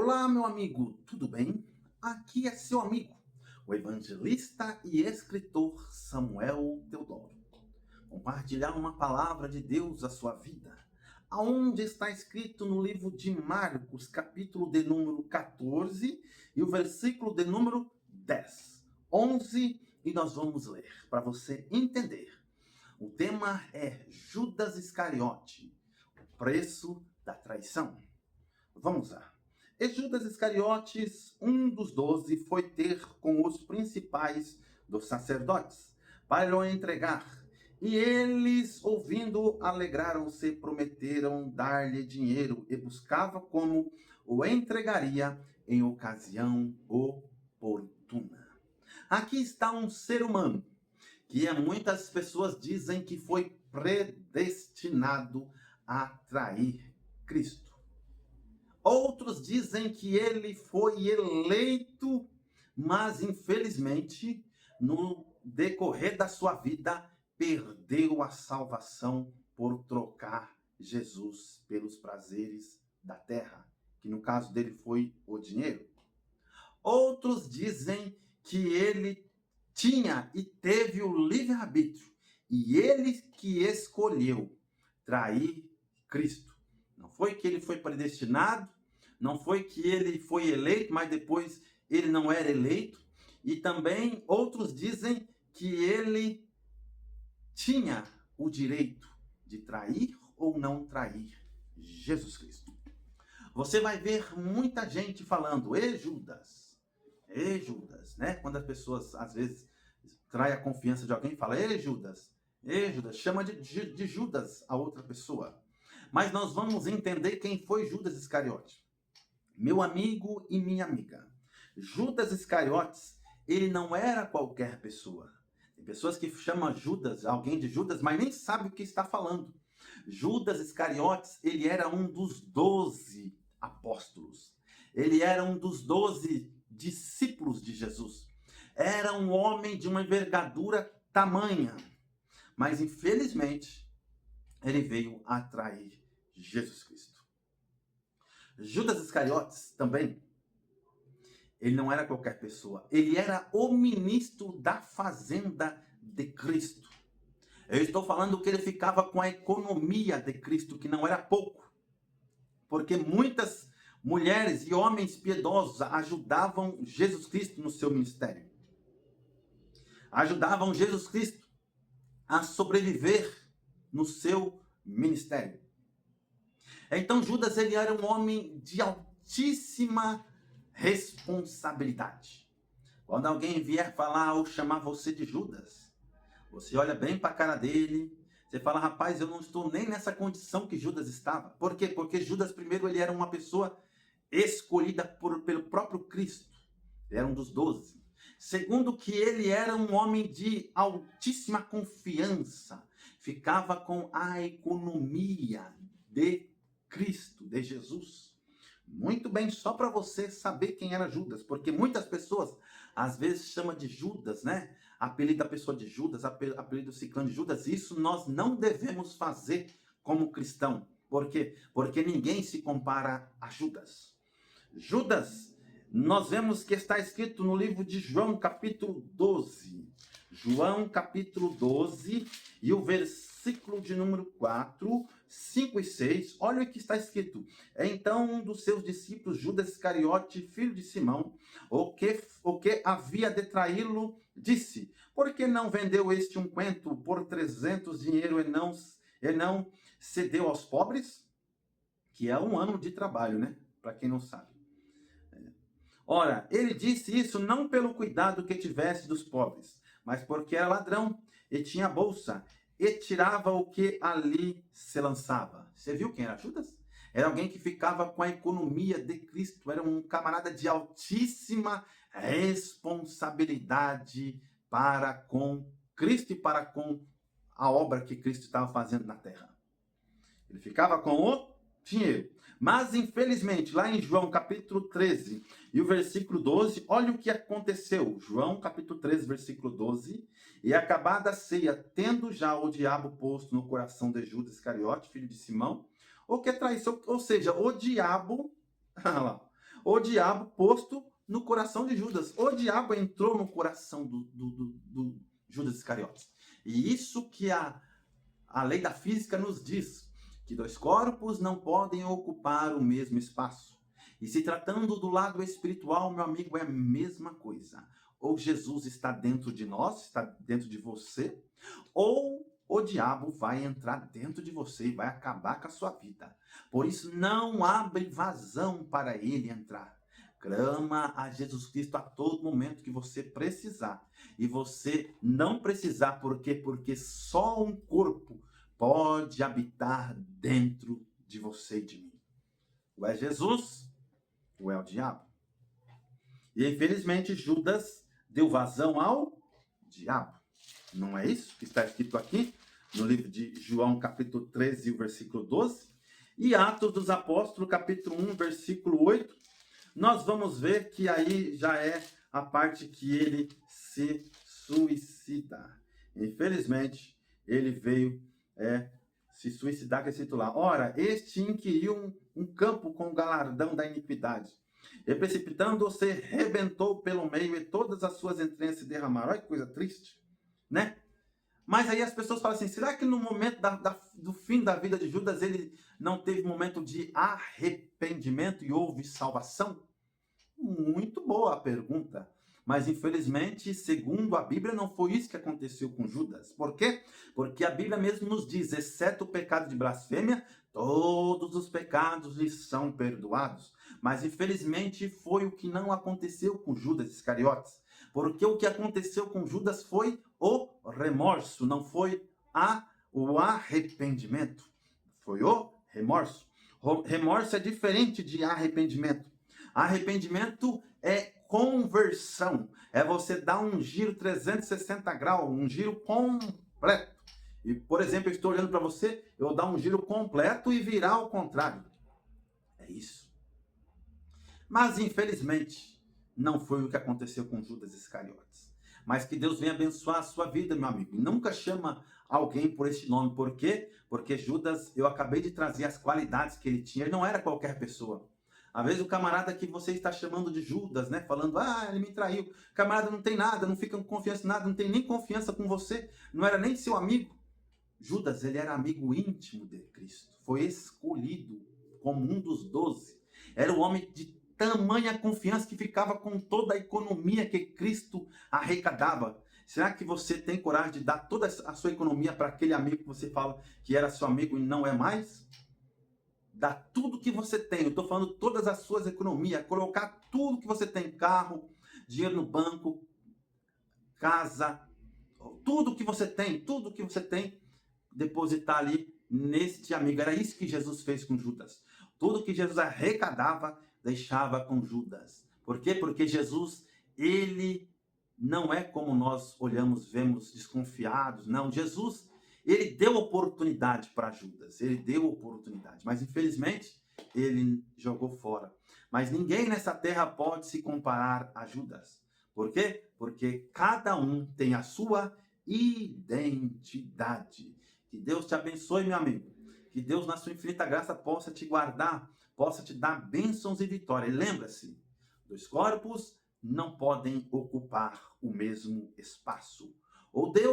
Olá, meu amigo, tudo bem? Aqui é seu amigo, o evangelista e escritor Samuel Teodoro. Compartilhar uma palavra de Deus à sua vida, aonde está escrito no livro de Marcos, capítulo de número 14 e o versículo de número 10, 11, e nós vamos ler para você entender. O tema é Judas Iscariote, o preço da traição. Vamos lá. E Judas Iscariotes, um dos 12, foi ter com os principais dos sacerdotes para o entregar. E eles, ouvindo, alegraram-se, prometeram dar-lhe dinheiro e buscava como o entregaria em ocasião oportuna. Aqui está um ser humano que muitas pessoas dizem que foi predestinado a trair Cristo. Outros dizem que ele foi eleito, mas infelizmente, no decorrer da sua vida, perdeu a salvação por trocar Jesus pelos prazeres da terra, que no caso dele foi o dinheiro. Outros dizem que ele tinha e teve o livre-arbítrio, e ele que escolheu trair Cristo. Não foi que ele foi predestinado, não foi que ele foi eleito, mas depois ele não era eleito. E também outros dizem que ele tinha o direito de trair ou não trair Jesus Cristo. Você vai ver muita gente falando, e Judas, né? Quando as pessoas às vezes traem a confiança de alguém, fala, e Judas, chama de Judas a outra pessoa. Mas nós vamos entender quem foi Judas Iscariote. Meu amigo e minha amiga. Judas Iscariotes, ele não era qualquer pessoa. Tem pessoas que chamam Judas, alguém de Judas, mas nem sabe o que está falando. Judas Iscariotes, ele era um dos 12 apóstolos. Ele era um dos 12 discípulos de Jesus. Era um homem de uma envergadura tamanha. Mas, infelizmente, ele veio a trair Jesus Cristo. Judas Iscariotes também, ele não era qualquer pessoa. Ele era o ministro da fazenda de Cristo. Eu estou falando que ele ficava com a economia de Cristo, que não era pouco. Porque muitas mulheres e homens piedosos ajudavam Jesus Cristo no seu ministério. Ajudavam Jesus Cristo a sobreviver no seu ministério. Então Judas, ele era um homem de altíssima responsabilidade. Quando alguém vier falar ou chamar você de Judas, você olha bem para a cara dele, você fala, rapaz, eu não estou nem nessa condição que Judas estava. Por quê? Porque Judas, primeiro, ele era uma pessoa escolhida pelo próprio Cristo. Ele era um dos 12. Segundo, que ele era um homem de altíssima confiança. Ficava com a economia de Cristo, de Jesus. Muito bem, só para você saber quem era Judas, porque muitas pessoas às vezes chamam de Judas, né? Apelida a pessoa de Judas, apelida o ciclano de Judas. Isso nós não devemos fazer como cristão. Por quê? Porque ninguém se compara a Judas. Judas, nós vemos que está escrito no livro de João, capítulo 12. João, capítulo 12, e o versículo de número 4, 5 e 6, olha o que está escrito. Então um dos seus discípulos, Judas Iscariote, filho de Simão, o que havia de traí-lo, disse, por que não vendeu este unguento por 300 dinheiro e não cedeu aos pobres? Que é um ano de trabalho, né? Para quem não sabe. Ora, ele disse isso não pelo cuidado que tivesse dos pobres, mas porque era ladrão e tinha bolsa e tirava o que ali se lançava. Você viu quem era Judas? Era alguém que ficava com a economia de Cristo, era um camarada de altíssima responsabilidade para com Cristo e para com a obra que Cristo estava fazendo na terra. Ele ficava com o dinheiro. Mas, infelizmente, lá em João capítulo 13 e o versículo 12, olha o que aconteceu. João capítulo 13, versículo 12. E acabada a ceia, tendo já o diabo posto no coração de Judas Iscariote, filho de Simão, o que traiçou, ou seja, o diabo, o diabo posto no coração de Judas. O diabo entrou no coração do Judas Iscariotes. E isso que a lei da física nos diz, que dois corpos não podem ocupar o mesmo espaço. E se tratando do lado espiritual, meu amigo, é a mesma coisa. Ou Jesus está dentro de nós, está dentro de você, ou o diabo vai entrar dentro de você e vai acabar com a sua vida. Por isso, não abre vazão para ele entrar. Clama a Jesus Cristo a todo momento que você precisar. E você não precisar, por quê? Porque só um corpo pode habitar dentro de você e de mim. Ou é Jesus, ou é o diabo. E infelizmente Judas deu vazão ao diabo. Não é isso que está escrito aqui no livro de João, capítulo 13, versículo 12? E Atos dos Apóstolos, capítulo 1, versículo 8, nós vamos ver que aí já é a parte que ele se suicida. Infelizmente, ele veio se suicidar, que é escrito lá. Ora, este inquiriu um campo com o galardão da iniquidade. E precipitando-se, rebentou pelo meio e todas as suas entranhas se derramaram. Olha que coisa triste, né? Mas aí as pessoas falam assim, será que no momento do fim da vida de Judas, ele não teve momento de arrependimento e houve salvação? Muito boa a pergunta. Mas infelizmente, segundo a Bíblia, não foi isso que aconteceu com Judas. Por quê? Porque a Bíblia mesmo nos diz, exceto o pecado de blasfêmia, todos os pecados lhes são perdoados. Mas infelizmente foi o que não aconteceu com Judas Iscariotes. Porque o que aconteceu com Judas foi o remorso, não foi o arrependimento. Foi o remorso. Remorso é diferente de arrependimento. Arrependimento é conversão. É você dar um giro 360 graus, um giro completo. E, por exemplo, eu estou olhando para você, eu vou dar um giro completo e virar ao contrário. É isso. Mas, infelizmente, não foi o que aconteceu com Judas Iscariotes. Mas que Deus venha abençoar a sua vida, meu amigo. E nunca chama alguém por este nome. Por quê? Porque Judas, eu acabei de trazer as qualidades que ele tinha. Ele não era qualquer pessoa. Às vezes o camarada que você está chamando de Judas, né? Falando, ele me traiu. O camarada não tem nada, não fica com confiança em nada, não tem nem confiança com você. Não era nem seu amigo. Judas, ele era amigo íntimo de Cristo. Foi escolhido como um dos 12. Era o homem de tamanha confiança que ficava com toda a economia que Cristo arrecadava. Será que você tem coragem de dar toda a sua economia para aquele amigo que você fala que era seu amigo e não é mais? Dar tudo que você tem, eu estou falando todas as suas economias, colocar tudo que você tem, carro, dinheiro no banco, casa, tudo que você tem, depositar ali neste amigo. Era isso que Jesus fez com Judas. Tudo que Jesus arrecadava, deixava com Judas. Por quê? Porque Jesus, ele não é como nós olhamos, vemos desconfiados. Não, Jesus, ele deu oportunidade para Judas. Ele deu oportunidade. Mas, infelizmente, ele jogou fora. Mas ninguém nessa terra pode se comparar a Judas. Por quê? Porque cada um tem a sua identidade. Que Deus te abençoe, meu amigo. Que Deus, na sua infinita graça, possa te guardar, possa te dar bênçãos e vitória. E lembra-se, dois corpos não podem ocupar o mesmo espaço. Ou Deus